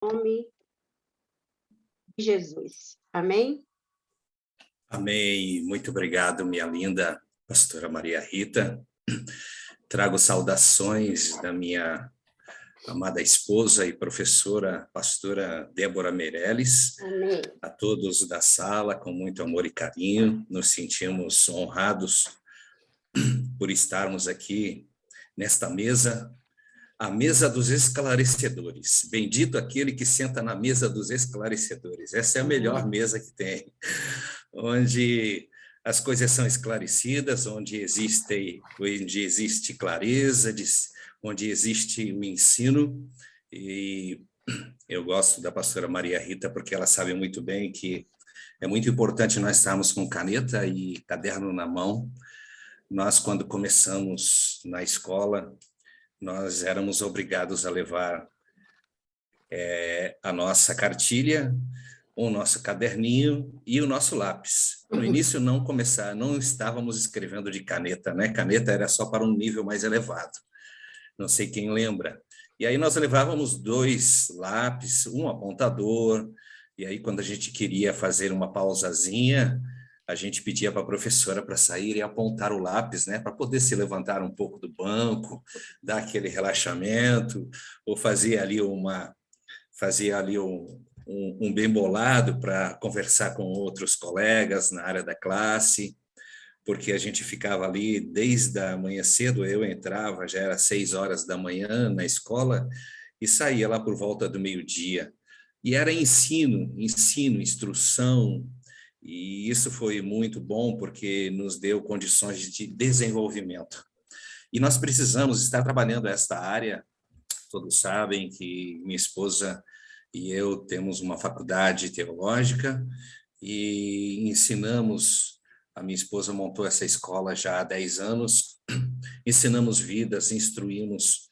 nome de Jesus. Amém? Amém. Muito obrigado, minha linda pastora Maria Rita. Trago saudações da minha amada esposa e professora, pastora Débora Meirelles. Amém. A todos da sala, com muito amor e carinho. Nos sentimos honrados por estarmos aqui nesta mesa, a mesa dos esclarecedores. Bendito aquele que senta na mesa dos esclarecedores. Essa é a melhor mesa que tem, onde as coisas são esclarecidas, onde existe clareza, onde existe o ensino. E eu gosto da pastora Maria Rita porque ela sabe muito bem que é muito importante nós estarmos com caneta e caderno na mão. Nós, quando começamos na escola, nós éramos obrigados a levar a nossa cartilha, o nosso caderninho e o nosso lápis. No início não estávamos escrevendo de caneta, né? Caneta era só para um nível mais elevado. Não sei quem lembra. E aí nós levávamos 2 lápis, um apontador, e aí quando a gente queria fazer uma pausazinha, a gente pedia para a professora para sair e apontar o lápis, né, para poder se levantar um pouco do banco, dar aquele relaxamento, ou fazia ali um bem bolado para conversar com outros colegas na área da classe, porque a gente ficava ali desde a manhã cedo. Eu entrava, já era 6 horas da manhã na escola, e saía lá por volta do meio-dia. E era ensino, instrução, e isso foi muito bom, porque nos deu condições de desenvolvimento. E nós precisamos estar trabalhando esta área. Todos sabem que minha esposa e eu temos uma faculdade teológica e ensinamos. A minha esposa montou essa escola já há 10 anos, ensinamos vidas, instruímos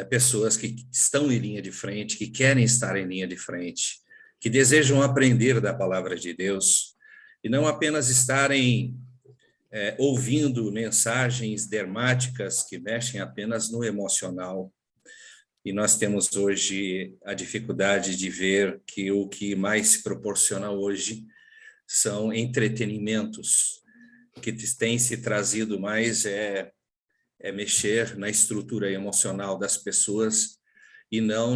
pessoas que estão em linha de frente, que querem estar em linha de frente, que desejam aprender da palavra de Deus, e não apenas estarem ouvindo mensagens dermáticas que mexem apenas no emocional. E nós temos hoje a dificuldade de ver que o que mais se proporciona hoje são entretenimentos. O que tem se trazido mais é mexer na estrutura emocional das pessoas e não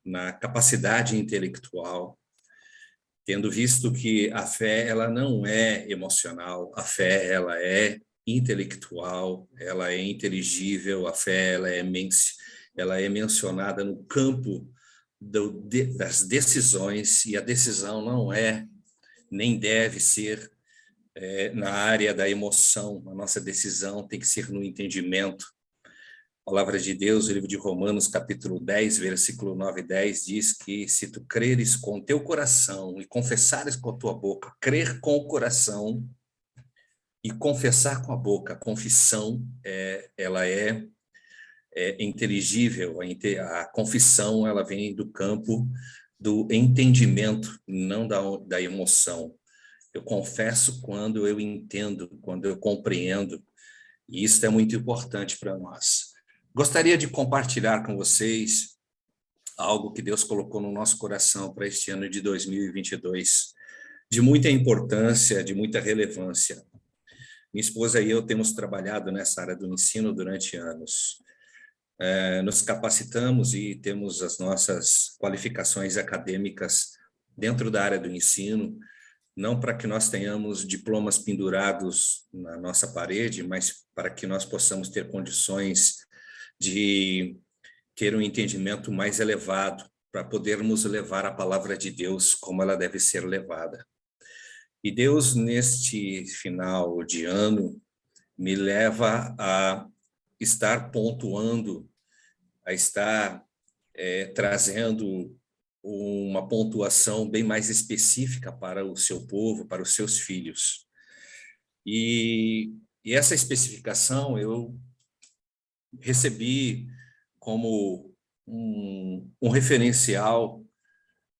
na capacidade intelectual, tendo visto que a fé ela não é emocional, a fé ela é intelectual, ela é inteligível, a fé ela é mencionada no campo das decisões, e a decisão não é nem deve ser na área da emoção. A nossa decisão tem que ser no entendimento. A palavra de Deus, o livro de Romanos, capítulo 10, versículo 9 e 10, diz que se tu creres com o teu coração e confessares com a tua boca, crer com o coração e confessar com a boca, a confissão, ela é inteligível. A confissão, ela vem do campo do entendimento, não da emoção. Eu confesso quando eu entendo, quando eu compreendo, e isso é muito importante para nós. Gostaria de compartilhar com vocês algo que Deus colocou no nosso coração para este ano de 2022, de muita importância, de muita relevância. Minha esposa e eu temos trabalhado nessa área do ensino durante anos. Nos capacitamos e temos as nossas qualificações acadêmicas dentro da área do ensino, não para que nós tenhamos diplomas pendurados na nossa parede, mas para que nós possamos ter condições de ter um entendimento mais elevado, para podermos levar a palavra de Deus como ela deve ser levada. E Deus, neste final de ano, me leva a estar pontuando, a estar trazendo uma pontuação bem mais específica para o seu povo, para os seus filhos. E essa especificação eu recebi como um referencial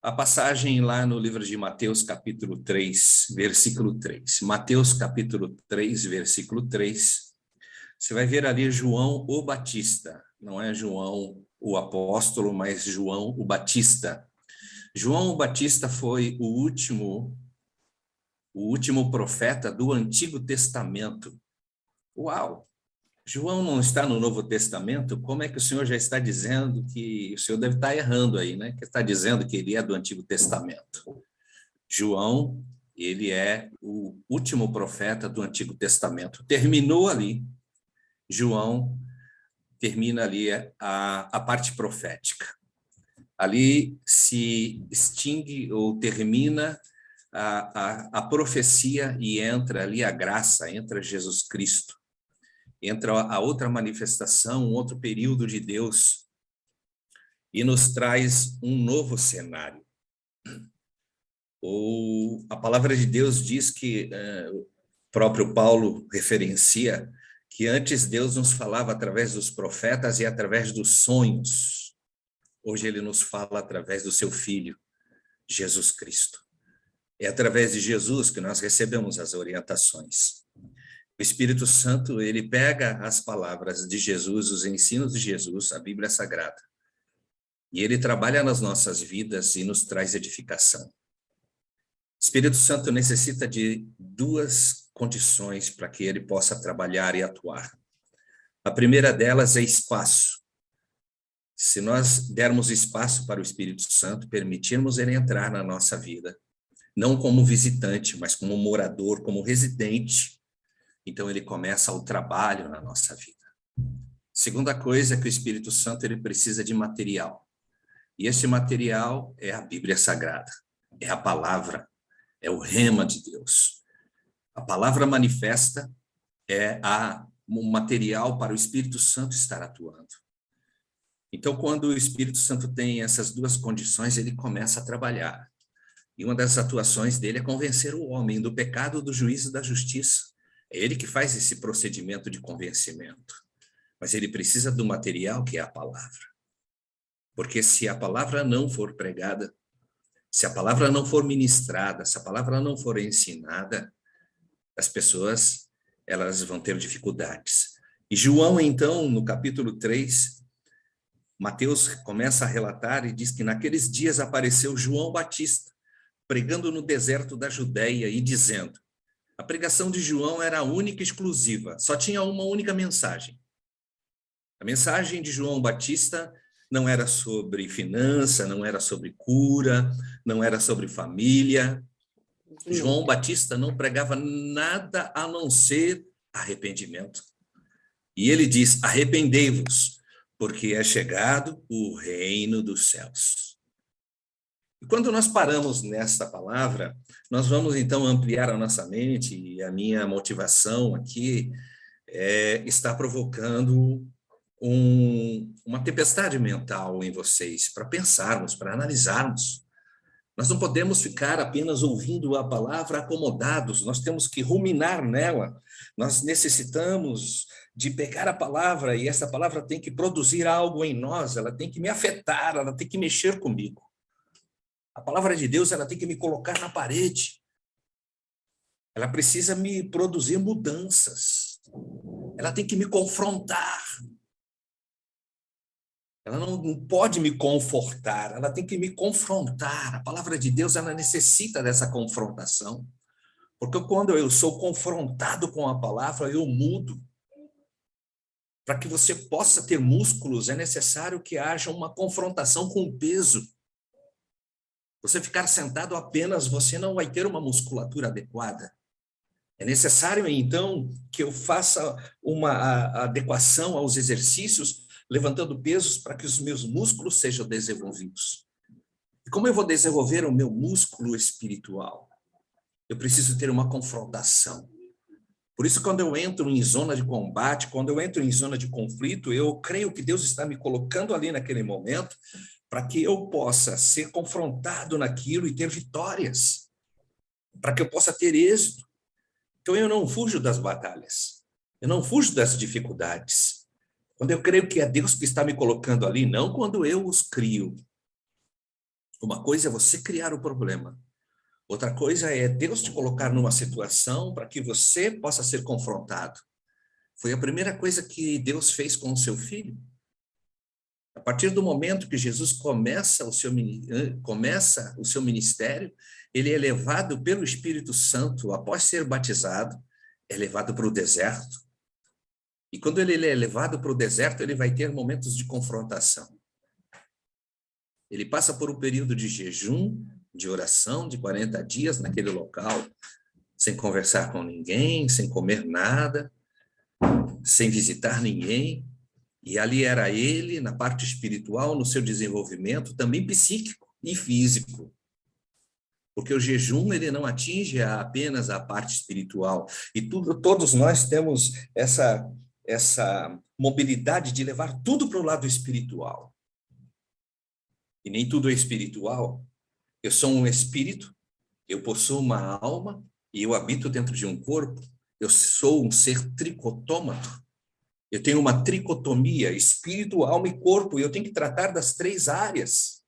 a passagem lá no livro de Mateus, capítulo 3, versículo 3. Mateus, capítulo 3, versículo 3. Você vai ver ali João o Batista, não é João o apóstolo, mas João o Batista. João o Batista foi o último profeta do Antigo Testamento. Uau! João não está no Novo Testamento? Como é que o senhor já está dizendo que o senhor deve estar errando aí, né? Que está dizendo que ele é do Antigo Testamento. João, ele é o último profeta do Antigo Testamento. Terminou ali. João termina ali a parte profética. Ali se extingue ou termina a profecia e entra ali a graça, entra Jesus Cristo. Entra a outra manifestação, um outro período de Deus, e nos traz um novo cenário. A palavra de Deus diz que, o próprio Paulo referencia, que antes Deus nos falava através dos profetas e através dos sonhos. Hoje ele nos fala através do seu Filho, Jesus Cristo. É através de Jesus que nós recebemos as orientações. O Espírito Santo, ele pega as palavras de Jesus, os ensinos de Jesus, a Bíblia Sagrada, e ele trabalha nas nossas vidas e nos traz edificação. O Espírito Santo necessita de duas condições para que ele possa trabalhar e atuar. A primeira delas é espaço. Se nós dermos espaço para o Espírito Santo, permitirmos ele entrar na nossa vida, não como visitante, mas como morador, como residente, então ele começa o trabalho na nossa vida. Segunda coisa é que o Espírito Santo ele precisa de material. E esse material é a Bíblia Sagrada, é a palavra, é o rema de Deus. A palavra manifesta é um material para o Espírito Santo estar atuando. Então, quando o Espírito Santo tem essas duas condições, ele começa a trabalhar. E uma das atuações dele é convencer o homem do pecado, do juízo e da justiça. É ele que faz esse procedimento de convencimento. Mas ele precisa do material que é a palavra. Porque se a palavra não for pregada, se a palavra não for ministrada, se a palavra não for ensinada, as pessoas, elas vão ter dificuldades. E João, então, no capítulo 3, Mateus começa a relatar e diz que naqueles dias apareceu João Batista, pregando no deserto da Judéia e dizendo, a pregação de João era única e exclusiva, só tinha uma única mensagem. A mensagem de João Batista não era sobre finança, não era sobre cura, não era sobre família. João Batista não pregava nada a não ser arrependimento. E ele diz, arrependei-vos, porque é chegado o reino dos céus. E quando nós paramos nesta palavra, nós vamos então ampliar a nossa mente, e a minha motivação aqui está provocando uma tempestade mental em vocês, para pensarmos, para analisarmos. Nós não podemos ficar apenas ouvindo a palavra acomodados, nós temos que ruminar nela, nós necessitamos de pegar a palavra, e essa palavra tem que produzir algo em nós, ela tem que me afetar, ela tem que mexer comigo. A palavra de Deus, ela tem que me colocar na parede. Ela precisa me produzir mudanças. Ela tem que me confrontar. Ela não pode me confortar, ela tem que me confrontar. A palavra de Deus, ela necessita dessa confrontação. Porque quando eu sou confrontado com a palavra, eu mudo. Para que você possa ter músculos, é necessário que haja uma confrontação com o peso. Você ficar sentado apenas, você não vai ter uma musculatura adequada. É necessário, então, que eu faça uma adequação aos exercícios, levantando pesos para que os meus músculos sejam desenvolvidos. E como eu vou desenvolver o meu músculo espiritual? Eu preciso ter uma confrontação. Por isso, quando eu entro em zona de combate, quando eu entro em zona de conflito, eu creio que Deus está me colocando ali naquele momento para que eu possa ser confrontado naquilo e ter vitórias, para que eu possa ter êxito. Então, eu não fujo das batalhas, eu não fujo das dificuldades. Quando eu creio que é Deus que está me colocando ali, não quando eu os crio. Uma coisa é você criar o problema, outra coisa é Deus te colocar numa situação para que você possa ser confrontado. Foi a primeira coisa que Deus fez com o seu filho. A partir do momento que Jesus começa o seu ministério, ele é levado pelo Espírito Santo, após ser batizado, é levado para o deserto. E quando ele é levado para o deserto, ele vai ter momentos de confrontação. Ele passa por um período de jejum, de oração, de 40 dias naquele local, sem conversar com ninguém, sem comer nada, sem visitar ninguém. E ali era ele, na parte espiritual, no seu desenvolvimento, também psíquico e físico. Porque o jejum, ele não atinge apenas a parte espiritual. E todos nós temos essa mobilidade de levar tudo para o lado espiritual. E nem tudo é espiritual. Eu sou um espírito, eu possuo uma alma e eu habito dentro de um corpo. Eu sou um ser tricotômato. Eu tenho uma tricotomia, espírito, alma e corpo, e eu tenho que tratar das 3 áreas.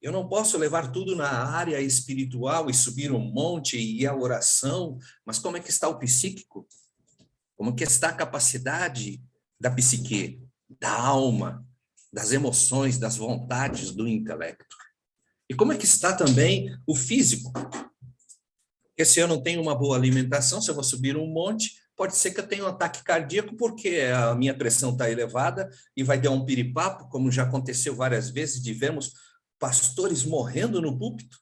Eu não posso levar tudo na área espiritual e subir um monte e ir à oração, mas como é que está o psíquico? Como que está a capacidade da psique, da alma, das emoções, das vontades, do intelecto? E como é que está também o físico? Porque se eu não tenho uma boa alimentação, se eu vou subir um monte, pode ser que eu tenha um ataque cardíaco porque a minha pressão está elevada e vai dar um piripapo, como já aconteceu várias vezes, de vermos pastores morrendo no púlpito.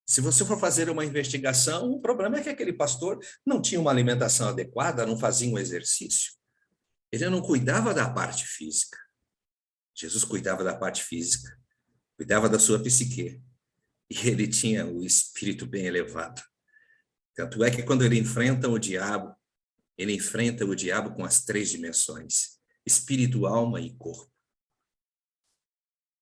Se você for fazer uma investigação, o problema é que aquele pastor não tinha uma alimentação adequada, não fazia um exercício. Ele não cuidava da parte física. Jesus cuidava da parte física, cuidava da sua psique. E ele tinha o espírito bem elevado. Tanto é que quando ele enfrenta o diabo com as 3 dimensões, espírito, alma e corpo.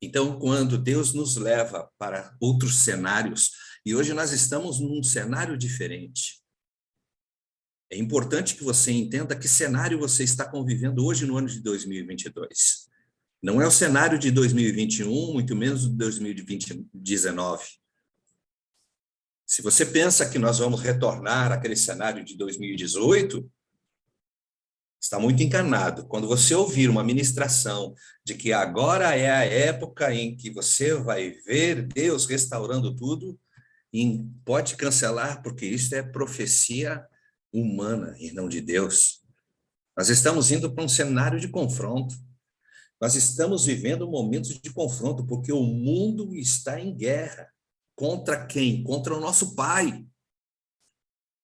Então, quando Deus nos leva para outros cenários, e hoje nós estamos num cenário diferente, é importante que você entenda que cenário você está convivendo hoje no ano de 2022. Não é o cenário de 2021, muito menos de 2019. Se você pensa que nós vamos retornar àquele cenário de 2018, está muito enganado. Quando você ouvir uma ministração de que agora é a época em que você vai ver Deus restaurando tudo, pode cancelar, porque isso é profecia humana e não de Deus. Nós estamos indo para um cenário de confronto. Nós estamos vivendo momentos de confronto, porque o mundo está em guerra. Contra quem? Contra o nosso Pai.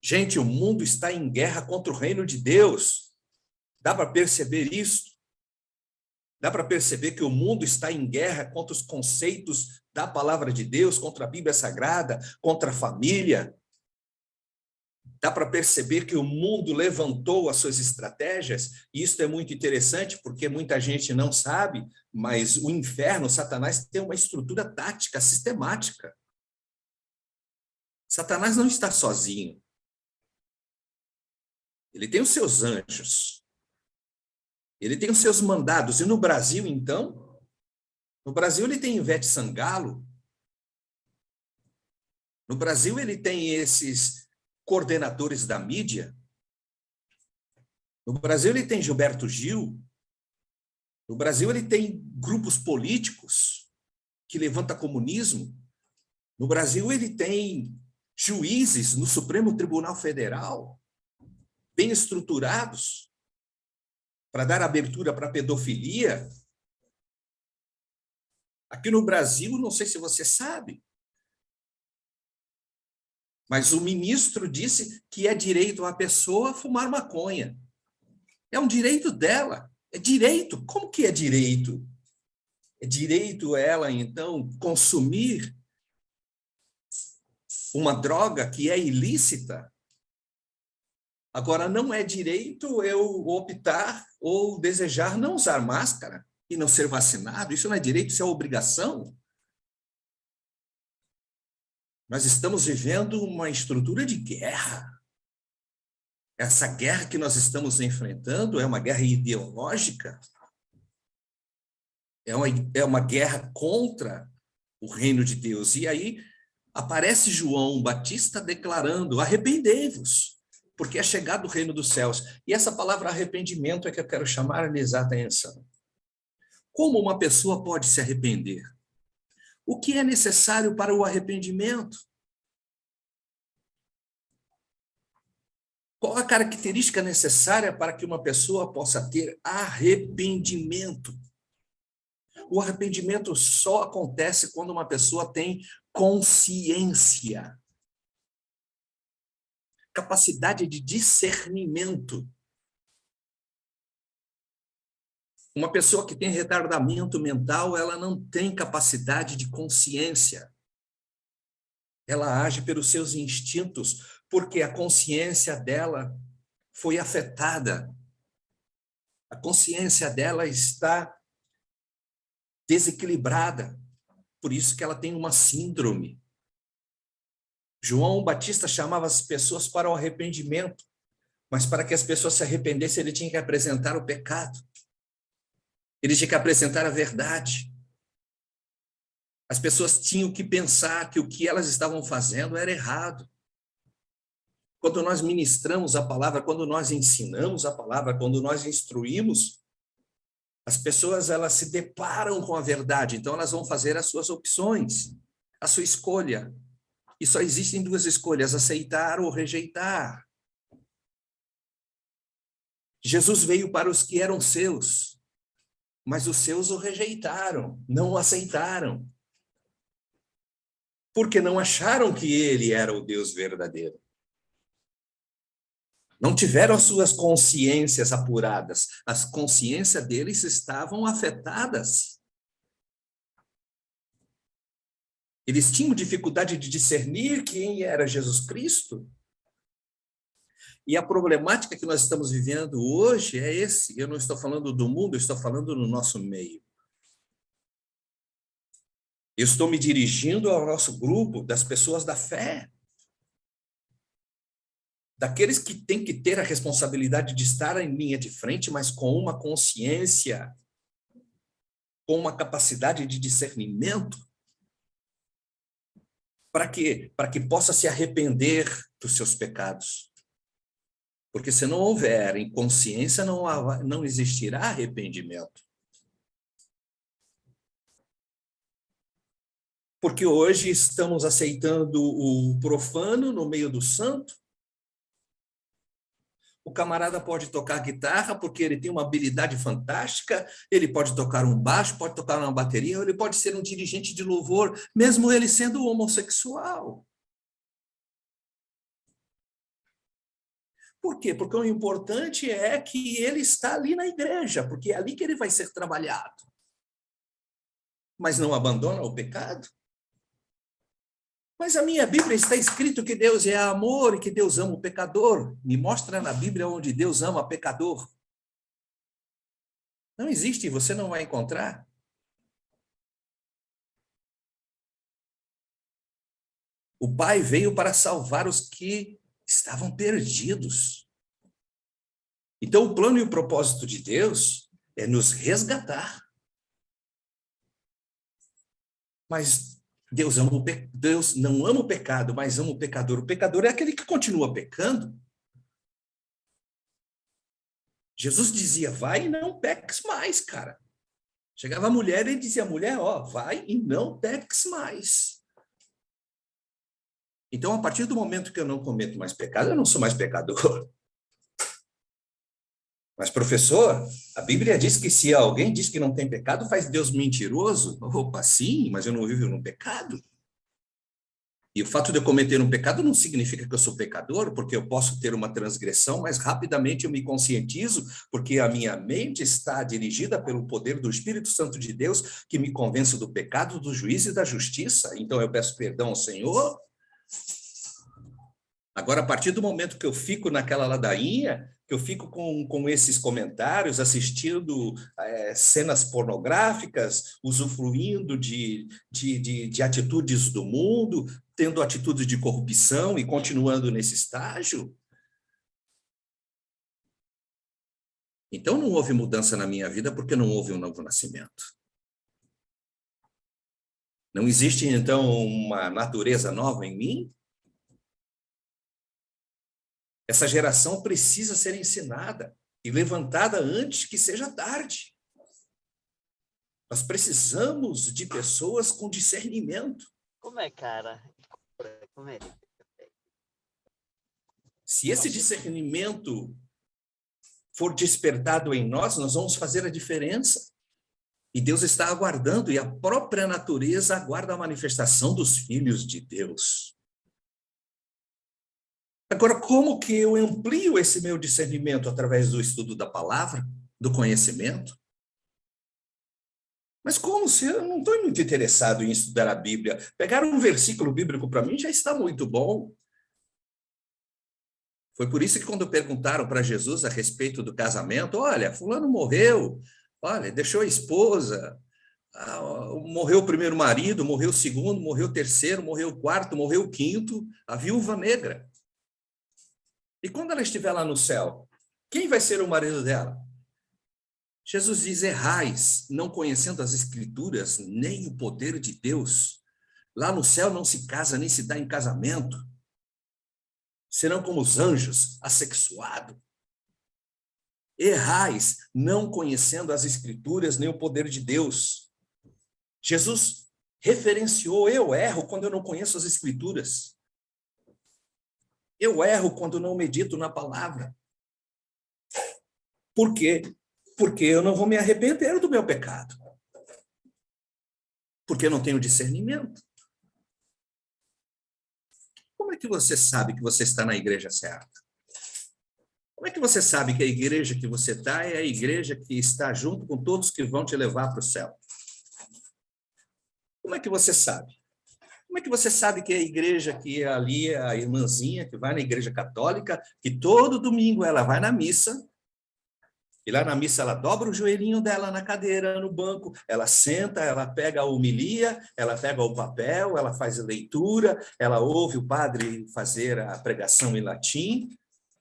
Gente, o mundo está em guerra contra o reino de Deus. Dá para perceber isso? Dá para perceber que o mundo está em guerra contra os conceitos da palavra de Deus, contra a Bíblia Sagrada, contra a família. Dá para perceber que o mundo levantou as suas estratégias, e isso é muito interessante, porque muita gente não sabe, mas o inferno, Satanás, tem uma estrutura tática, sistemática. Satanás não está sozinho. Ele tem os seus anjos. Ele tem os seus mandados. E no Brasil, então? No Brasil, ele tem Ivete Sangalo. No Brasil, ele tem esses coordenadores da mídia. No Brasil, ele tem Gilberto Gil. No Brasil, ele tem grupos políticos que levantam comunismo. No Brasil, ele tem juízes no Supremo Tribunal Federal, bem estruturados, para dar abertura para a pedofilia. Aqui no Brasil, não sei se você sabe, mas o ministro disse que é direito à pessoa fumar maconha. É um direito dela. É direito. Como que é direito? É direito ela, então, consumir uma droga que é ilícita? Agora, não é direito eu optar ou desejar não usar máscara e não ser vacinado? Isso não é direito, isso é obrigação. Nós estamos vivendo uma estrutura de guerra. Essa guerra que nós estamos enfrentando é uma guerra ideológica. É uma guerra contra o reino de Deus. E aí aparece João Batista declarando: arrependei-vos, porque é chegado o reino dos céus. E essa palavra arrependimento é que eu quero chamar-lhes a atenção. Como uma pessoa pode se arrepender? O que é necessário para o arrependimento? Qual a característica necessária para que uma pessoa possa ter arrependimento? O arrependimento só acontece quando uma pessoa tem consciência, capacidade de discernimento. Uma pessoa que tem retardamento mental, ela não tem capacidade de consciência. Ela age pelos seus instintos, porque a consciência dela foi afetada. A consciência dela está desequilibrada. Por isso que ela tem uma síndrome. João Batista chamava as pessoas para o arrependimento, mas para que as pessoas se arrependessem, ele tinha que apresentar o pecado. Ele tinha que apresentar a verdade. As pessoas tinham que pensar que o que elas estavam fazendo era errado. Quando nós ministramos a palavra, quando nós ensinamos a palavra, quando nós instruímos, as pessoas elas se deparam com a verdade, então elas vão fazer as suas opções, a sua escolha. E só existem duas escolhas, aceitar ou rejeitar. Jesus veio para os que eram seus, mas os seus o rejeitaram, não o aceitaram. Porque não acharam que ele era o Deus verdadeiro. Não tiveram as suas consciências apuradas. As consciências deles estavam afetadas. Eles tinham dificuldade de discernir quem era Jesus Cristo. E a problemática que nós estamos vivendo hoje é esse. Eu não estou falando do mundo, eu estou falando no nosso meio. Eu estou me dirigindo ao nosso grupo das pessoas da fé. Daqueles que têm que ter a responsabilidade de estar em linha de frente, mas com uma consciência, com uma capacidade de discernimento, para quê? Para que possa se arrepender dos seus pecados. Porque se não houver em consciência, não existirá arrependimento. Porque hoje estamos aceitando o profano no meio do santo. O camarada pode tocar guitarra porque ele tem uma habilidade fantástica, ele pode tocar um baixo, pode tocar uma bateria, ou ele pode ser um dirigente de louvor, mesmo ele sendo homossexual. Por quê? Porque o importante é que ele está ali na igreja, porque é ali que ele vai ser trabalhado. Mas não abandona o pecado. Mas a minha Bíblia está escrito que Deus é amor e que Deus ama o pecador. Me mostra na Bíblia onde Deus ama o pecador. Não existe, você não vai encontrar. O Pai veio para salvar os que estavam perdidos. Então, o plano e o propósito de Deus é nos resgatar. Mas Deus não ama o pecado, mas ama o pecador. O pecador é aquele que continua pecando. Jesus dizia, vai e não peques mais, cara. Chegava a mulher e dizia, mulher, ó, vai e não peques mais. Então, a partir do momento que eu não cometo mais pecado, eu não sou mais pecador. Mas, professor, a Bíblia diz que se alguém diz que não tem pecado, faz Deus mentiroso. Opa, sim, mas eu não vivo no pecado. E o fato de eu cometer um pecado não significa que eu sou pecador, porque eu posso ter uma transgressão, mas rapidamente eu me conscientizo, porque a minha mente está dirigida pelo poder do Espírito Santo de Deus, que me convence do pecado, do juízo e da justiça. Então eu peço perdão ao Senhor. Agora, a partir do momento que eu fico naquela ladainha, que eu fico com esses comentários, assistindo cenas pornográficas, usufruindo de atitudes do mundo, tendo atitudes de corrupção e continuando nesse estágio, então não houve mudança na minha vida porque não houve um novo nascimento. Não existe, então, uma natureza nova em mim? Essa geração precisa ser ensinada e levantada antes que seja tarde. Nós precisamos de pessoas com discernimento. Como é, cara? Como é? Se esse discernimento for despertado em nós, nós vamos fazer a diferença. E Deus está aguardando, e a própria natureza aguarda a manifestação dos filhos de Deus. Agora, como que eu amplio esse meu discernimento através do estudo da palavra, do conhecimento? Mas como se eu não estou muito interessado em estudar a Bíblia? Pegar um versículo bíblico para mim já está muito bom. Foi por isso que quando perguntaram para Jesus a respeito do casamento, olha, fulano morreu, olha, deixou a esposa, morreu o primeiro marido, morreu o segundo, morreu o terceiro, morreu o quarto, morreu o quinto, a viúva negra. E quando ela estiver lá no céu, quem vai ser o marido dela? Jesus diz, errais, não conhecendo as Escrituras, nem o poder de Deus. Lá no céu não se casa, nem se dá em casamento. Serão como os anjos, assexuados. Errais, não conhecendo as Escrituras, nem o poder de Deus. Jesus referenciou, eu erro quando eu não conheço as Escrituras. Eu erro quando não medito na palavra. Por quê? Porque eu não vou me arrepender do meu pecado. Porque eu não tenho discernimento. Como é que você sabe que você está na igreja certa? Como é que você sabe que a igreja que você está é a igreja que está junto com todos que vão te levar para o céu? Como é que você sabe? Como é que você sabe que a igreja que ali é a irmãzinha que vai na igreja católica, que todo domingo ela vai na missa, e lá na missa ela dobra o joelhinho dela na cadeira, no banco, ela senta, ela pega a homilia, ela pega o papel, ela faz a leitura, ela ouve o padre fazer a pregação em latim.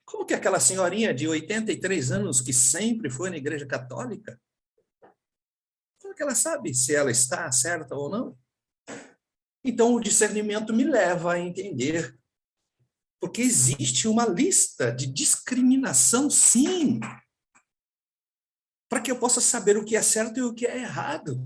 Como que aquela senhorinha de 83 anos que sempre foi na igreja católica, como que ela sabe se ela está certa ou não? Então, o discernimento me leva a entender, porque existe uma lista de discriminação, sim, para que eu possa saber o que é certo e o que é errado.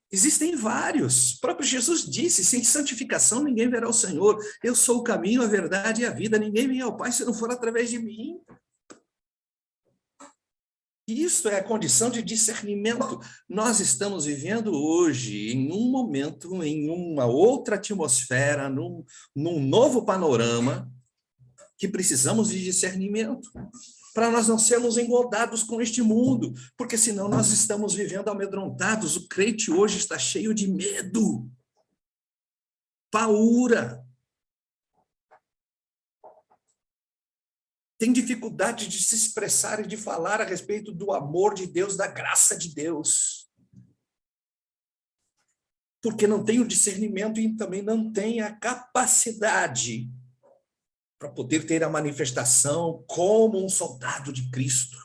Existem vários. O próprio Jesus disse, sem santificação ninguém verá o Senhor. Eu sou o caminho, a verdade e a vida. Ninguém vem ao Pai se não for através de mim. Isso é a condição de discernimento. Nós estamos vivendo hoje em um momento, em uma outra atmosfera, num novo panorama, que precisamos de discernimento, para nós não sermos engordados com este mundo, porque senão nós estamos vivendo amedrontados. O crente hoje está cheio de medo, paura. Tem dificuldade de se expressar e de falar a respeito do amor de Deus, da graça de Deus. Porque não tem o discernimento e também não tem a capacidade para poder ter a manifestação como um soldado de Cristo.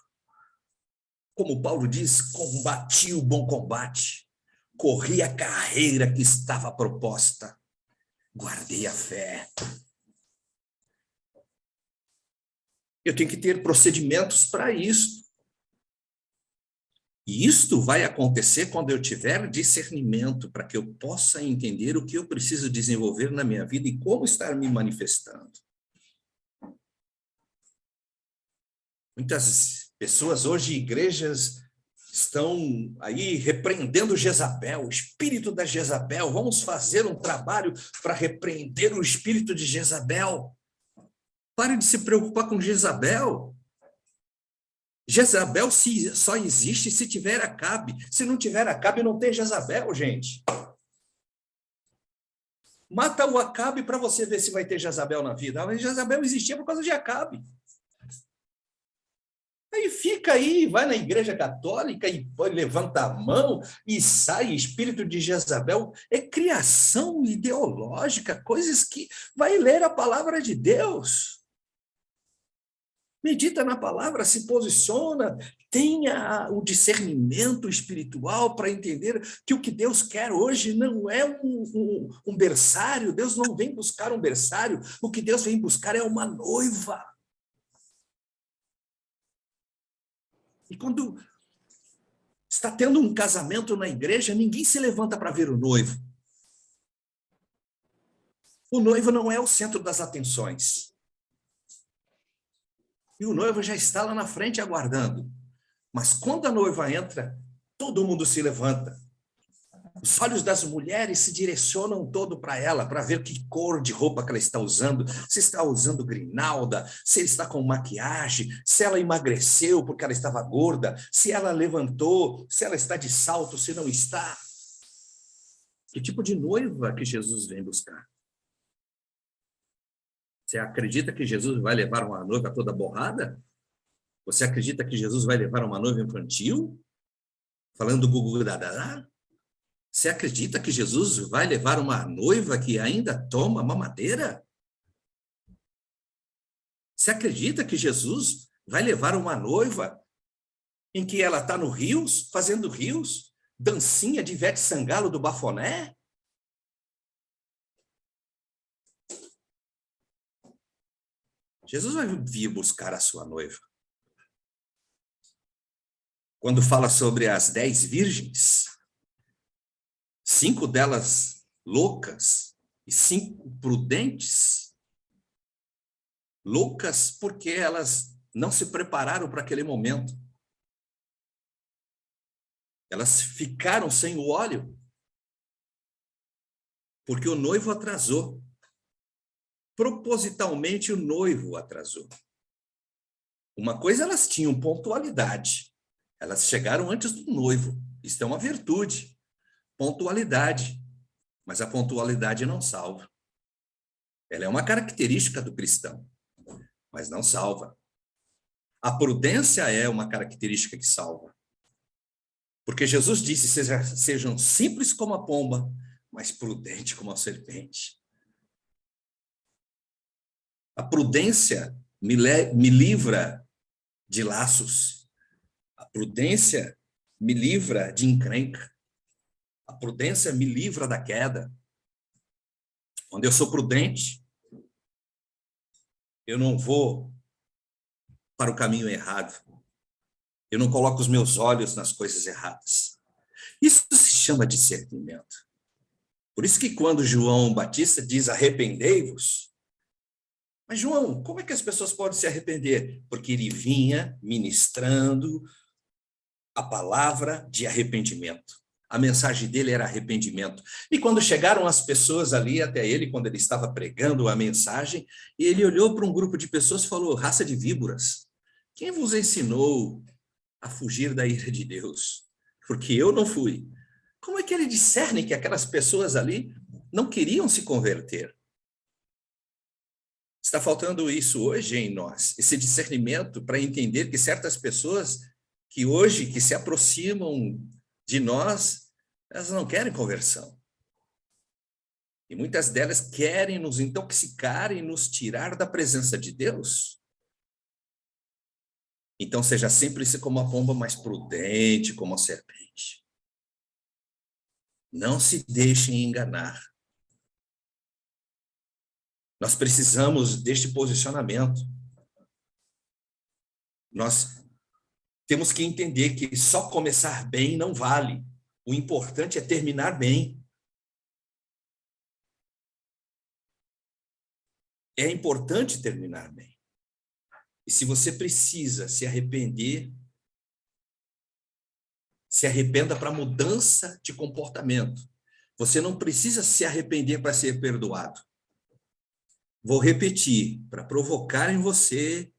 Como Paulo diz, combati o bom combate, corri a carreira que estava proposta, guardei a fé. Eu tenho que ter procedimentos para isso. E isto vai acontecer quando eu tiver discernimento, para que eu possa entender o que eu preciso desenvolver na minha vida e como estar me manifestando. Muitas pessoas hoje, igrejas, estão aí repreendendo Jezabel, o espírito da Jezabel. Vamos fazer um trabalho para repreender o espírito de Jezabel. Pare de se preocupar com Jezabel. Jezabel só existe se tiver Acabe. Se não tiver Acabe, não tem Jezabel, gente. Mata o Acabe para você ver se vai ter Jezabel na vida. Mas Jezabel existia por causa de Acabe. Aí fica aí, vai na igreja católica e levanta a mão e sai espírito de Jezabel. É criação ideológica, coisas que vai ler a palavra de Deus. Medita na palavra, se posiciona, tenha o discernimento espiritual para entender que o que Deus quer hoje não é um berçário. Deus não vem buscar um berçário, o que Deus vem buscar é uma noiva. E quando Está tendo um casamento na igreja, ninguém se levanta para ver o noivo. O noivo não é o centro das atenções. E o noivo já está lá na frente aguardando. Mas quando a noiva entra, todo mundo se levanta. Os olhos das mulheres se direcionam todo para ela, para ver que cor de roupa que ela está usando, se está usando grinalda, se está com maquiagem, se ela emagreceu porque ela estava gorda, se ela levantou, se ela está de salto, se não está. Que tipo de noiva que Jesus vem buscar? Você acredita que Jesus vai levar uma noiva toda borrada? Você acredita que Jesus vai levar uma noiva infantil? Falando gugu dadá? Você acredita que Jesus vai levar uma noiva que ainda toma mamadeira? Você acredita que Jesus vai levar uma noiva em que ela está no rios, fazendo rios, dancinha de Ivete Sangalo do Bafoné? Jesus vai vir buscar a sua noiva. Quando fala sobre as 10 virgens, 5 delas loucas e 5 prudentes. Loucas porque elas não se prepararam para aquele momento. Elas ficaram sem o óleo, porque o noivo atrasou. Propositalmente o noivo atrasou. Uma coisa, elas tinham pontualidade. Elas chegaram antes do noivo. Isso é uma virtude. Pontualidade. Mas a pontualidade não salva. Ela é uma característica do cristão, mas não salva. A prudência é uma característica que salva. Porque Jesus disse, sejam simples como a pomba, mas prudente como a serpente. A prudência me livra de laços. A prudência me livra de encrenca. A prudência me livra da queda. Quando eu sou prudente, eu não vou para o caminho errado. Eu não coloco os meus olhos nas coisas erradas. Isso se chama discernimento. Por isso que quando João Batista diz arrependei-vos, mas João, como é que as pessoas podem se arrepender? Porque ele vinha ministrando a palavra de arrependimento. A mensagem dele era arrependimento. E quando chegaram as pessoas ali até ele, quando ele estava pregando a mensagem, ele olhou para um grupo de pessoas e falou, raça de víboras, quem vos ensinou a fugir da ira de Deus? Porque eu não fui. Como é que ele discerne que aquelas pessoas ali não queriam se converter? Está faltando isso hoje em nós, esse discernimento para entender que certas pessoas que hoje que se aproximam de nós, elas não querem conversão. E muitas delas querem nos intoxicar e nos tirar da presença de Deus. Então, seja sempre como a pomba, mais prudente como a serpente. Não se deixem enganar. Nós precisamos deste posicionamento. Nós temos que entender que só começar bem não vale. O importante é terminar bem. É importante terminar bem. E se você precisa se arrepender, se arrependa para mudança de comportamento. Você não precisa se arrepender para ser perdoado. Vou repetir, para provocar em você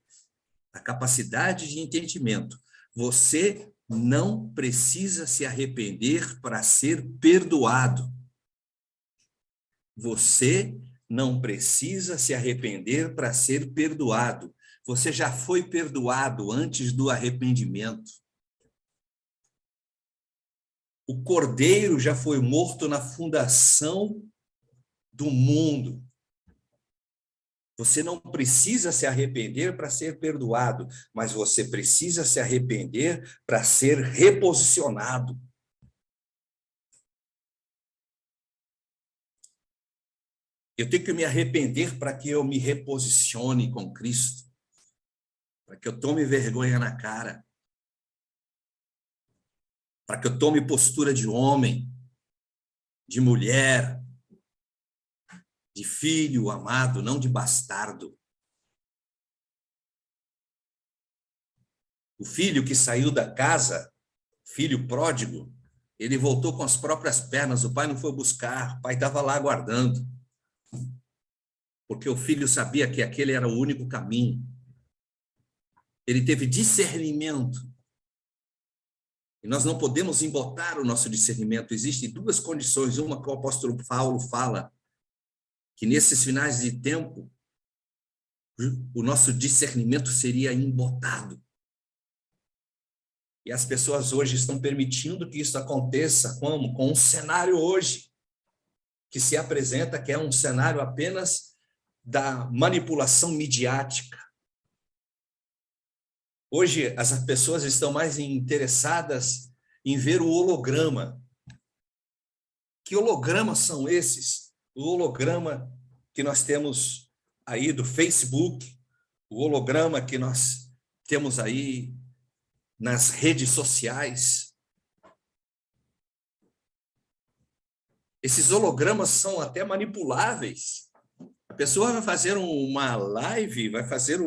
a capacidade de entendimento. Você não precisa se arrepender para ser perdoado. Você não precisa se arrepender para ser perdoado. Você já foi perdoado antes do arrependimento. O cordeiro já foi morto na fundação do mundo. Você não precisa se arrepender para ser perdoado, mas você precisa se arrepender para ser reposicionado. Eu tenho que me arrepender para que eu me reposicione com Cristo, para que eu tome vergonha na cara. para que eu tome postura de homem, de mulher, de filho amado, não de bastardo. O filho que saiu da casa, filho pródigo, ele voltou com as próprias pernas, o pai não foi buscar, o pai estava lá aguardando. Porque o filho sabia que aquele era o único caminho. Ele teve discernimento. E nós não podemos embotar o nosso discernimento. Existem duas condições. Uma que o apóstolo Paulo fala, que nesses finais de tempo, o nosso discernimento seria embotado. E as pessoas hoje estão permitindo que isso aconteça. Como? Com um cenário hoje, que se apresenta que é um cenário apenas da manipulação midiática. Hoje, as pessoas estão mais interessadas em ver o holograma. Que hologramas são esses? O holograma que nós temos aí do Facebook, o holograma que nós temos aí nas redes sociais. Esses hologramas são até manipuláveis. A pessoa vai fazer uma live, vai fazer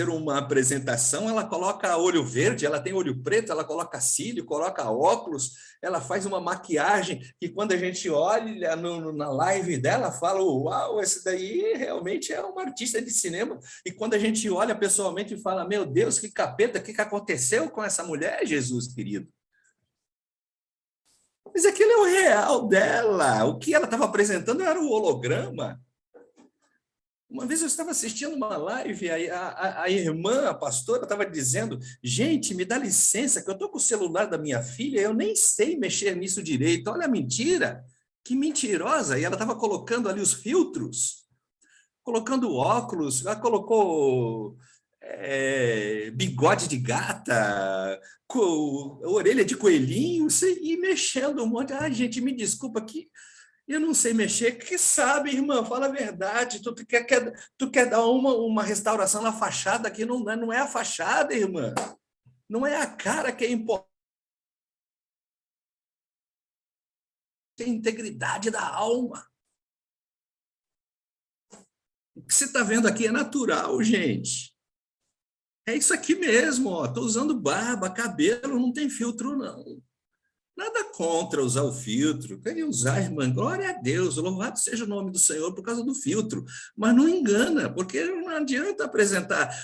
uma apresentação, ela coloca olho verde, ela tem olho preto, ela coloca cílio, coloca óculos, ela faz uma maquiagem que quando a gente olha na live dela, fala, uau, esse daí realmente é uma artista de cinema. E quando a gente olha pessoalmente e fala, meu Deus, que capeta, o que aconteceu com essa mulher, Jesus querido? Mas aquele é o real dela, o que ela estava apresentando era o holograma. Uma vez eu estava assistindo uma live, a irmã, a pastora, estava dizendo, gente, me dá licença, que eu estou com o celular da minha filha, eu nem sei mexer nisso direito, olha a mentira, que mentirosa, e ela estava colocando ali os filtros, colocando óculos, ela colocou bigode de gata, orelha de coelhinho, e mexendo um monte, gente, me desculpa, que eu não sei mexer. Que sabe, irmã? Fala a verdade. Tu quer dar uma restauração na fachada que não é a fachada, irmã. Não é a cara que é importante. Tem integridade da alma. O que você está vendo aqui é natural, gente. É isso aqui mesmo. Estou usando barba, cabelo, não tem filtro, não. Nada contra usar o filtro. Queria usar, irmã, glória a Deus, louvado seja o nome do Senhor por causa do filtro. Mas não engana, porque não adianta apresentar.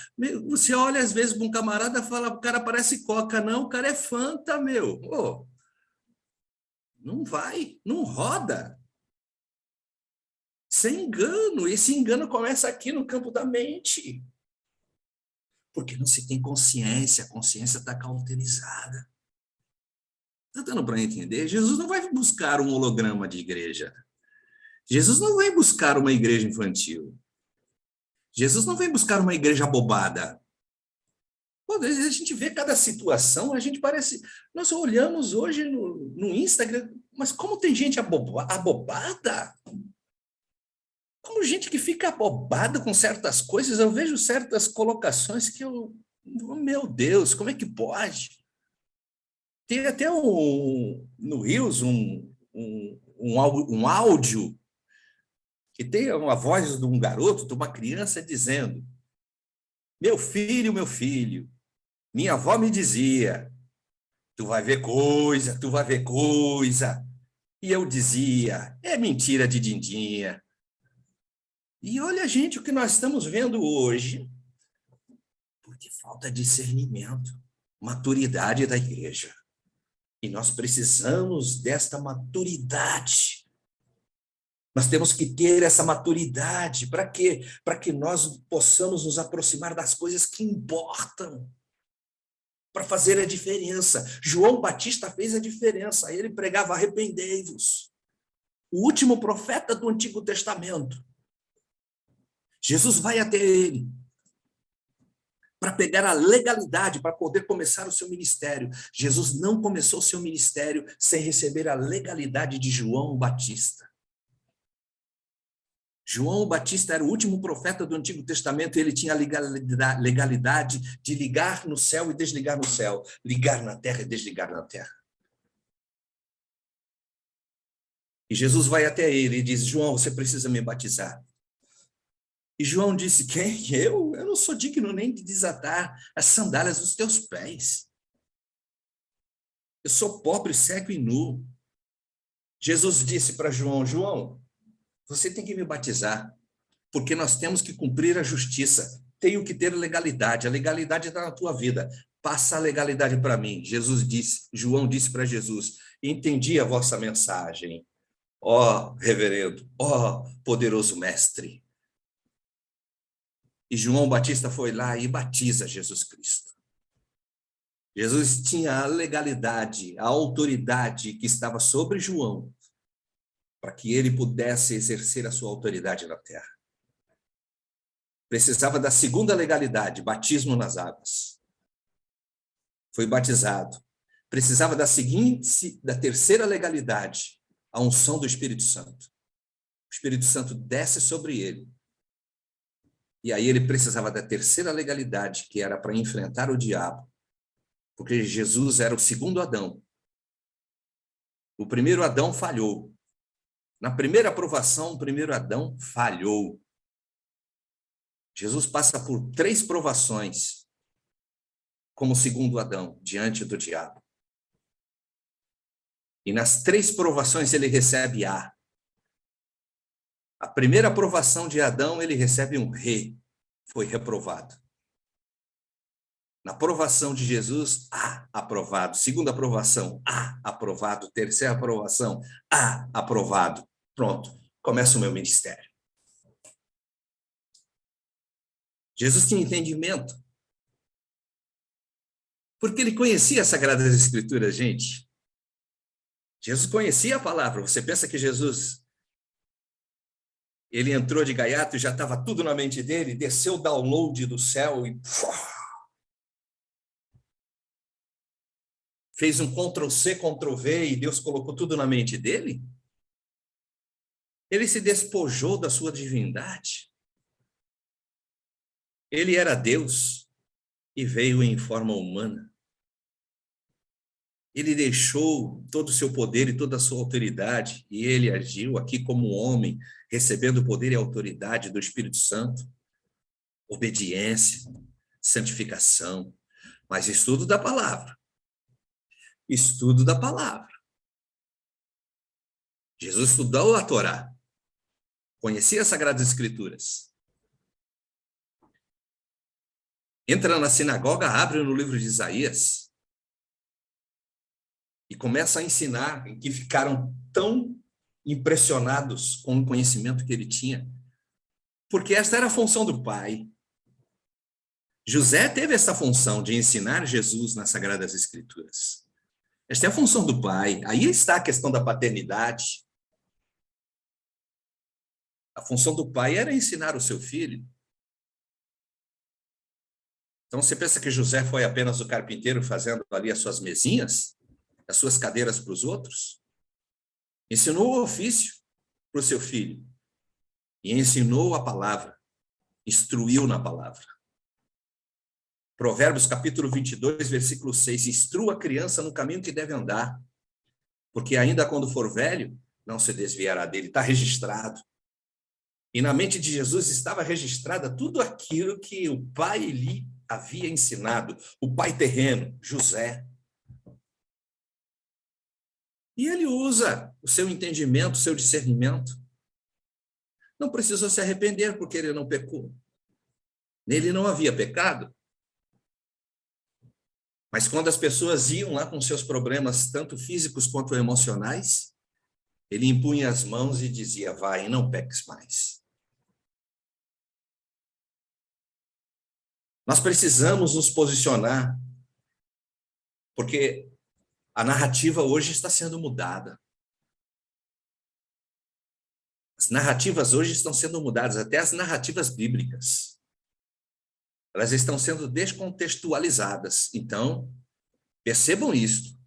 Você olha às vezes para um camarada e fala, o cara parece Coca. Não, o cara é Fanta, meu. Oh, não vai, não roda. Sem engano. Esse engano começa aqui no campo da mente. Porque não se tem consciência, a consciência está cauterizada. Está dando para entender? Jesus não vai buscar um holograma de igreja. Jesus não vai buscar uma igreja infantil. Jesus não vem buscar uma igreja abobada. Quando a gente vê cada situação, a gente parece... Nós olhamos hoje no Instagram, mas como tem gente abobada? Como gente que fica abobada com certas coisas, eu vejo certas colocações que eu... Meu Deus, como é que pode? Tem até no Reels um áudio que tem uma voz de um garoto, de uma criança dizendo, meu filho, minha avó me dizia, tu vai ver coisa, tu vai ver coisa. E eu dizia, é mentira de dindinha. E olha, gente, o que nós estamos vendo hoje, porque falta discernimento, maturidade da igreja. E nós precisamos desta maturidade. Nós temos que ter essa maturidade. Para quê? Para que nós possamos nos aproximar das coisas que importam. Para fazer a diferença. João Batista fez a diferença. Ele pregava, arrependei-vos. O último profeta do Antigo Testamento. Jesus vai até ele para pegar a legalidade, para poder começar o seu ministério. Jesus não começou o seu ministério sem receber a legalidade de João Batista. João Batista era o último profeta do Antigo Testamento, e ele tinha a legalidade de ligar no céu e desligar no céu, ligar na terra e desligar na terra. E Jesus vai até ele e diz: João, você precisa me batizar. E João disse: quem? Eu não sou digno nem de desatar as sandálias dos teus pés. Eu sou pobre, cego e nu. Jesus disse para João: João, você tem que me batizar, porque nós temos que cumprir a justiça. Tenho que ter legalidade. A legalidade está na tua vida. Passa a legalidade para mim. João disse para Jesus: entendi a vossa mensagem, ó reverendo, ó poderoso mestre. E João Batista foi lá e batiza Jesus Cristo. Jesus tinha a legalidade, a autoridade que estava sobre João, para que ele pudesse exercer a sua autoridade na terra. Precisava da segunda legalidade, batismo nas águas. Foi batizado. Precisava da terceira legalidade, a unção do Espírito Santo. O Espírito Santo desce sobre ele. E aí ele precisava da terceira legalidade, que era para enfrentar o diabo. Porque Jesus era o segundo Adão. O primeiro Adão falhou. Na primeira aprovação, o primeiro Adão falhou. Jesus passa por 3 provações como segundo Adão, diante do diabo. E nas 3 provações ele recebe A. A primeira aprovação de Adão, ele recebe um re, foi reprovado. Na aprovação de Jesus, A, aprovado. Segunda aprovação, A, aprovado. Terceira aprovação, A, aprovado. Pronto, começa o meu ministério. Jesus tinha entendimento, porque ele conhecia as Sagradas Escrituras, gente. Jesus conhecia a palavra. Você pensa que Jesus, ele entrou de gaiato e já estava tudo na mente dele, desceu o download do céu e fez um Ctrl+C, Ctrl+V e Deus colocou tudo na mente dele? Ele se despojou da sua divindade. Ele era Deus e veio em forma humana. Ele deixou todo o seu poder e toda a sua autoridade, e ele agiu aqui como homem, recebendo o poder e a autoridade do Espírito Santo. Obediência, santificação, mas estudo da palavra. Estudo da palavra. Jesus estudou a Torá, conhecia as Sagradas Escrituras. Entra na sinagoga, abre no livro de Isaías e começa a ensinar, em que ficaram tão impressionados com o conhecimento que ele tinha, porque esta era a função do pai. José teve essa função de ensinar Jesus nas Sagradas Escrituras. Esta é a função do pai. Aí está a questão da paternidade. A função do pai era ensinar o seu filho. Então, você pensa que José foi apenas o carpinteiro fazendo ali as suas mesinhas, as suas cadeiras para os outros? Ensinou o ofício para o seu filho e ensinou a palavra, instruiu na palavra. Provérbios capítulo 22, versículo 6, instrua a criança no caminho que deve andar, porque ainda quando for velho, não se desviará dele, está registrado. E na mente de Jesus estava registrada tudo aquilo que o pai lhe havia ensinado, o pai terreno, José. E ele usa o seu entendimento, o seu discernimento. Não precisou se arrepender porque ele não pecou. Nele não havia pecado. Mas quando as pessoas iam lá com seus problemas, tanto físicos quanto emocionais, ele impunha as mãos e dizia: vai, não peques mais. Nós precisamos nos posicionar, porque a narrativa hoje está sendo mudada. As narrativas hoje estão sendo mudadas, até as narrativas bíblicas. Elas estão sendo descontextualizadas. Então, percebam isto.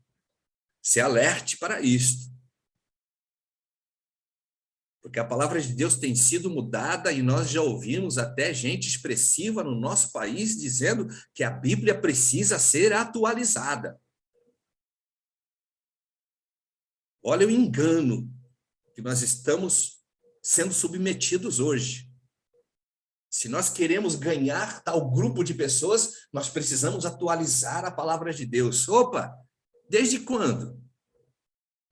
Se alerte para isto. Porque a palavra de Deus tem sido mudada e nós já ouvimos até gente expressiva no nosso país dizendo que a Bíblia precisa ser atualizada. Olha o engano que nós estamos sendo submetidos hoje. Se nós queremos ganhar tal grupo de pessoas, nós precisamos atualizar a palavra de Deus. Opa, desde quando?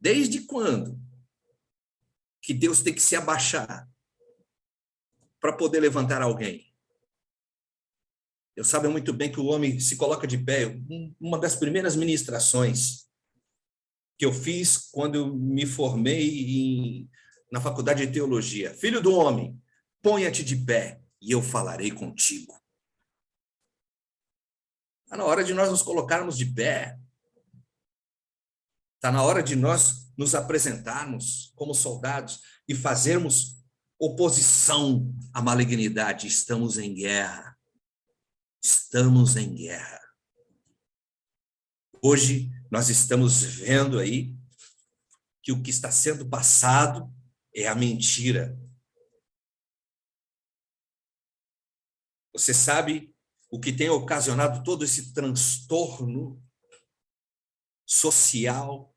Desde quando que Deus tem que se abaixar para poder levantar alguém? Eu sabe muito bem que o homem se coloca de pé. Uma das primeiras ministrações que eu fiz quando eu me formei na faculdade de teologia. Filho do homem, ponha-te de pé e eu falarei contigo. Está na hora de nós nos colocarmos de pé. Está na hora de nós nos apresentarmos como soldados e fazermos oposição à malignidade. Estamos em guerra. Estamos em guerra. Hoje nós estamos vendo aí que o que está sendo passado é a mentira. Você sabe o que tem ocasionado todo esse transtorno social,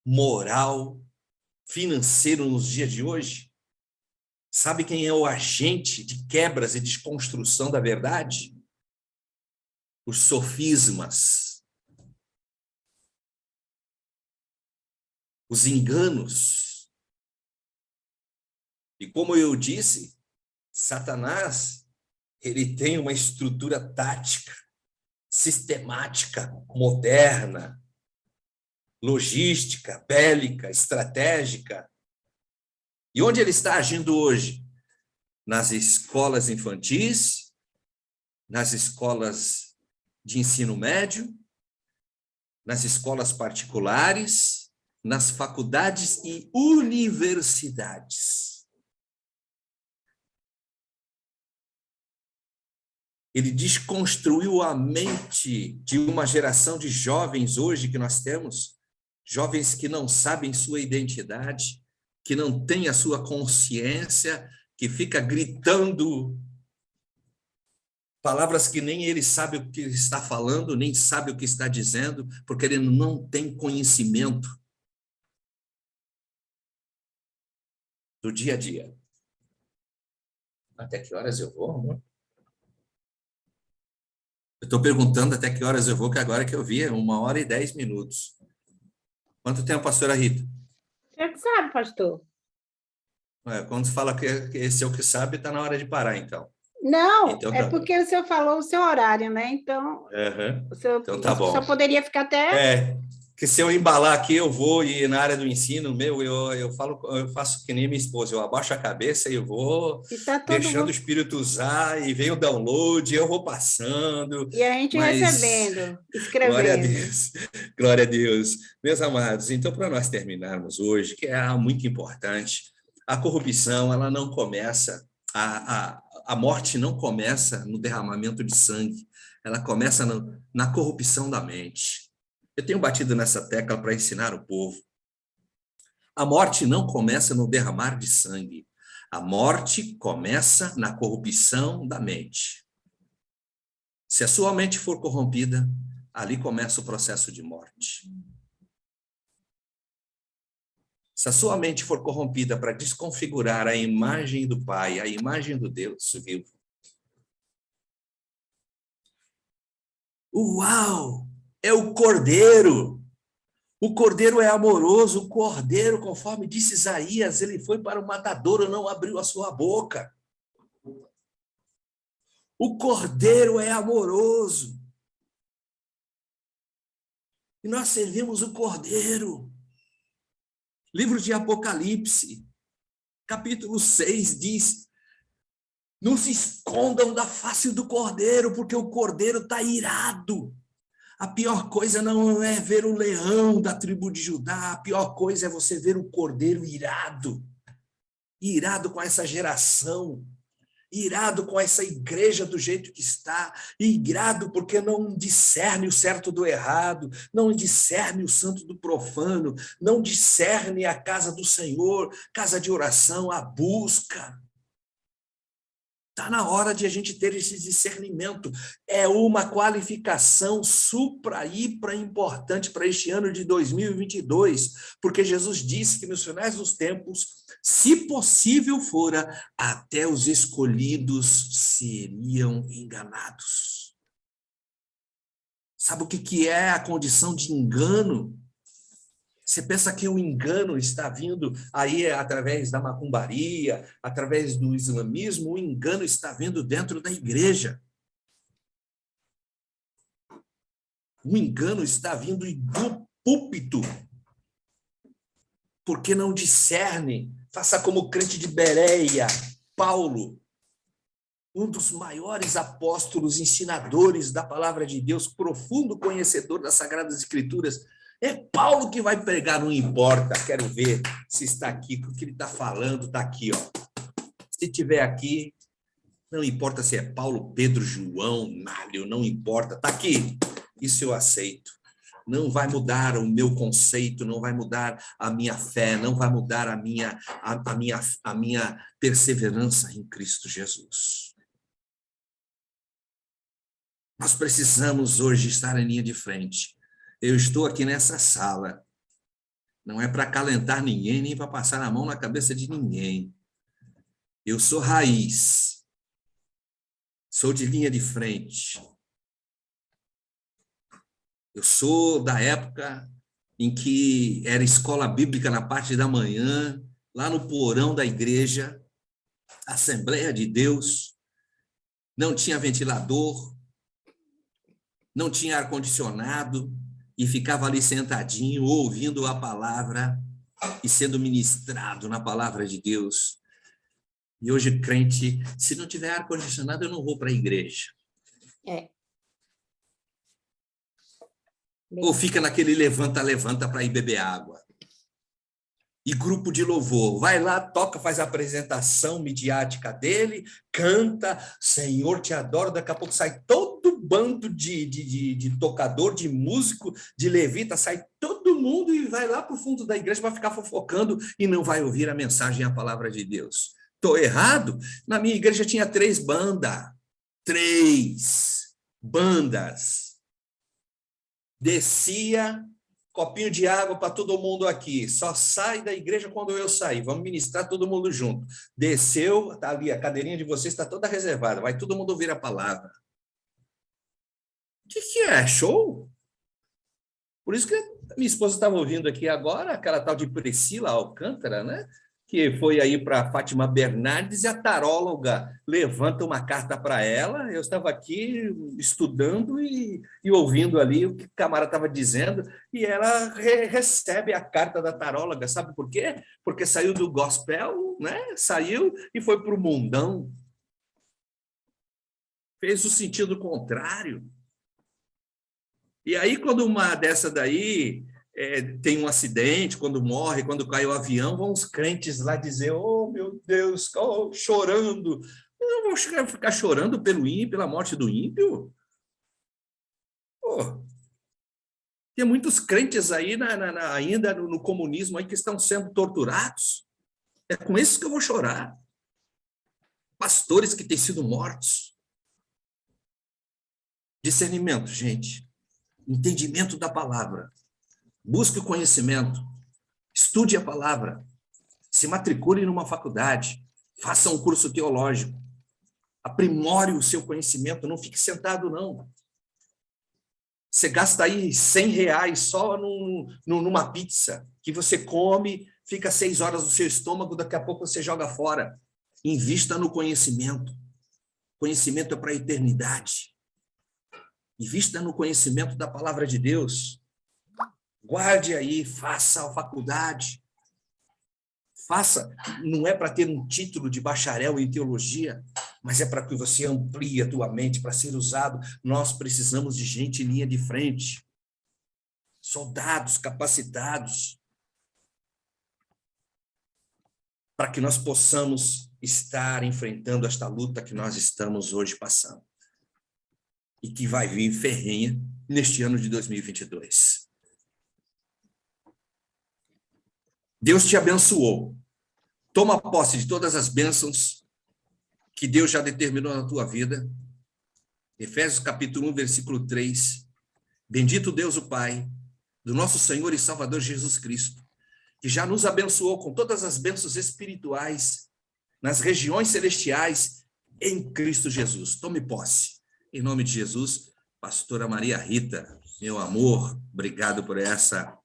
moral, financeiro nos dias de hoje? Sabe quem é o agente de quebras e desconstrução da verdade? Os sofismas, os enganos. E como eu disse, Satanás, ele tem uma estrutura tática, sistemática, moderna, logística, bélica, estratégica. E onde ele está agindo hoje? Nas escolas infantis, nas escolas de ensino médio, nas escolas particulares, nas faculdades e universidades. Ele desconstruiu a mente de uma geração de jovens hoje que nós temos, jovens que não sabem sua identidade, que não têm a sua consciência, que fica gritando palavras que nem ele sabe o que está falando, nem sabe o que está dizendo, porque ele não tem conhecimento do dia a dia. Até que horas eu vou, amor? Eu estou perguntando até que horas eu vou, que agora que eu vi é 1h10. Quanto tempo, pastora Rita? Você que sabe, pastor. Quando você fala que esse é o que sabe, está na hora de parar, então. Não, Então, é tá porque o senhor falou o seu horário, né? Então, o senhor, então tá bom. só poderia ficar até... Que se eu embalar aqui, eu vou ir na área do ensino, eu faço que nem minha esposa, eu abaixo a cabeça e eu vou deixando o Espírito usar, e vem o download, eu vou passando. E a gente recebendo, escrevendo. Glória a Deus, glória a Deus. Meus amados, então, para nós terminarmos hoje, que é muito importante, a corrupção, ela não começa, a morte não começa no derramamento de sangue, ela começa na corrupção da mente. Eu tenho batido nessa tecla para ensinar o povo. A morte não começa no derramar de sangue. A morte começa na corrupção da mente. Se a sua mente for corrompida, ali começa o processo de morte. Se a sua mente for corrompida para desconfigurar a imagem do Pai, a imagem do Deus vivo. Uau! É o Cordeiro. O Cordeiro é amoroso. O Cordeiro, conforme disse Isaías, ele foi para o matadouro, não abriu a sua boca. O Cordeiro é amoroso. E nós servimos o Cordeiro. Livro de Apocalipse, capítulo 6, diz: não se escondam da face do Cordeiro, porque o Cordeiro está irado. A pior coisa não é ver o leão da tribo de Judá, a pior coisa é você ver o Cordeiro irado com essa geração irado com essa igreja do jeito que está, irado porque não discerne o certo do errado, não discerne o santo do profano, não discerne a casa do Senhor, casa de oração, a busca. Está na hora de a gente ter esse discernimento. É uma qualificação supra-hipra importante para este ano de 2022, porque Jesus disse que nos finais dos tempos, se possível fora, até os escolhidos seriam enganados. Sabe o que é a condição de engano? Você pensa que o engano está vindo aí através da macumbaria, através do islamismo, o engano está vindo dentro da igreja. O engano está vindo do púlpito, porque não discerne. Faça como o crente de Bereia, Paulo, um dos maiores apóstolos, ensinadores da palavra de Deus, profundo conhecedor das Sagradas Escrituras. É Paulo que vai pregar, não importa. Quero ver se está aqui, o que ele está falando está aqui, ó. Se tiver aqui, não importa se é Paulo, Pedro, João, Nálio, não importa. Está aqui. Isso eu aceito. Não vai mudar o meu conceito, não vai mudar a minha fé, não vai mudar a minha perseverança em Cristo Jesus. Nós precisamos hoje estar em linha de frente. Eu estou aqui nessa sala. Não é para acalentar ninguém, nem para passar a mão na cabeça de ninguém. Eu sou raiz. Sou de linha de frente. Eu sou da época em que era escola bíblica na parte da manhã, lá no porão da igreja, Assembleia de Deus. Não tinha ventilador, não tinha ar-condicionado, e ficava ali sentadinho, ouvindo a palavra e sendo ministrado na palavra de Deus. E hoje, crente, se não tiver ar-condicionado, eu não vou para a igreja. Ou fica naquele levanta para ir beber água. E grupo de louvor, vai lá, toca, faz a apresentação midiática dele, canta, Senhor, te adoro, daqui a pouco sai todo bando de tocador, de músico, de levita, sai todo mundo e vai lá para o fundo da igreja para ficar fofocando e não vai ouvir a mensagem e a palavra de Deus. Estou errado? Na minha igreja tinha 3 bandas. 3 bandas. Descia, copinho de água para todo mundo aqui. Só sai da igreja quando eu sair. Vamos ministrar todo mundo junto. Desceu, está ali, a cadeirinha de vocês está toda reservada. Vai todo mundo ouvir a palavra. O que é? Show? Por isso que minha esposa estava ouvindo aqui agora, aquela tal de Priscila Alcântara, né? Que foi aí para Fátima Bernardes, e a taróloga levanta uma carta para ela. Eu estava aqui estudando e ouvindo ali o que o camarada estava dizendo, e ela recebe a carta da taróloga. Sabe por quê? Porque saiu do gospel, né? Saiu e foi para o mundão. Fez o sentido contrário. E aí, quando uma dessa daí tem um acidente, quando morre, quando cai o avião, vão os crentes lá dizer, oh, meu Deus, oh, chorando. Eu não vou ficar chorando pelo ímpio, pela morte do ímpio. Pô, tem muitos crentes aí ainda no comunismo aí que estão sendo torturados. É com esses que eu vou chorar. Pastores que têm sido mortos. Discernimento, gente. Entendimento da palavra. Busque o conhecimento. Estude a palavra. Se matricule numa faculdade. Faça um curso teológico. Aprimore o seu conhecimento. Não fique sentado, não. Você gasta aí R$100 só numa pizza, que você come, fica 6 horas no seu estômago, daqui a pouco você joga fora. Invista no conhecimento. Conhecimento é para a eternidade. Invista no conhecimento da palavra de Deus. Guarde aí, faça a faculdade. Faça, não é para ter um título de bacharel em teologia, mas é para que você amplie a tua mente, para ser usado. Nós precisamos de gente em linha de frente. Soldados capacitados. para que nós possamos estar enfrentando esta luta que nós estamos hoje passando e que vai vir ferrenha neste ano de 2022. Deus te abençoou. Toma posse de todas as bênçãos que Deus já determinou na tua vida. Efésios capítulo 1, versículo 3. Bendito Deus o Pai, do nosso Senhor e Salvador Jesus Cristo, que já nos abençoou com todas as bênçãos espirituais nas regiões celestiais em Cristo Jesus. Tome posse. Em nome de Jesus, pastora Maria Rita, meu amor, obrigado por essa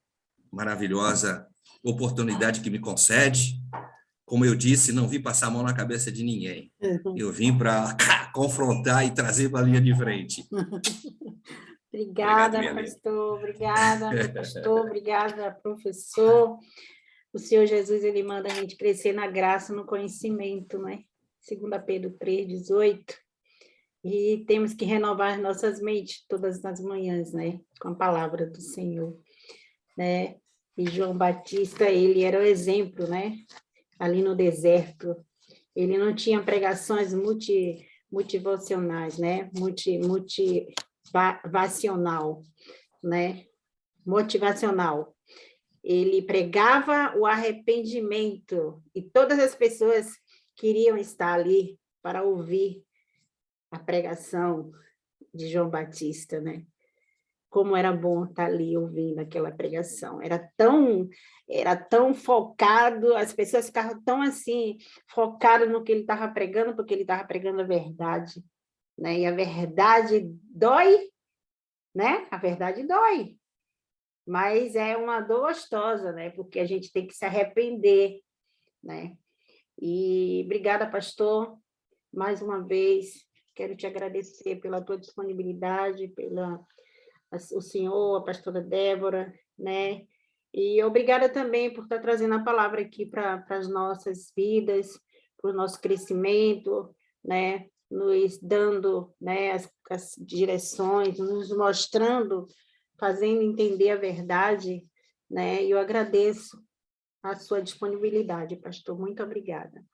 maravilhosa oportunidade que me concede. Como eu disse, não vim passar a mão na cabeça de ninguém. Eu vim para confrontar e trazer para a linha de frente. Obrigada, pastor. Obrigada, pastor. Obrigada, professor. O Senhor Jesus, ele manda a gente crescer na graça, no conhecimento, né? 2 Pedro 3:18. E temos que renovar nossas mentes todas as manhãs, né? Com a palavra do Senhor, né? E João Batista, ele era o exemplo, né? Ali no deserto. Ele não tinha pregações motivacionais, né? Motivacional, né? Motivacional. Ele pregava o arrependimento e todas as pessoas queriam estar ali para ouvir a pregação de João Batista, né? Como era bom estar ali ouvindo aquela pregação. Era tão focado, as pessoas ficavam tão assim, focadas no que ele estava pregando, porque ele estava pregando a verdade, né? E a verdade dói, né? A verdade dói. Mas é uma dor gostosa, né? Porque a gente tem que se arrepender, né? E obrigada, pastor, mais uma vez. Quero te agradecer pela tua disponibilidade, o senhor, a pastora Débora, né? E obrigada também por estar trazendo a palavra aqui para as nossas vidas, para o nosso crescimento, né? Nos dando, né, as direções, nos mostrando, fazendo entender a verdade, né? E eu agradeço a sua disponibilidade, pastor. Muito obrigada.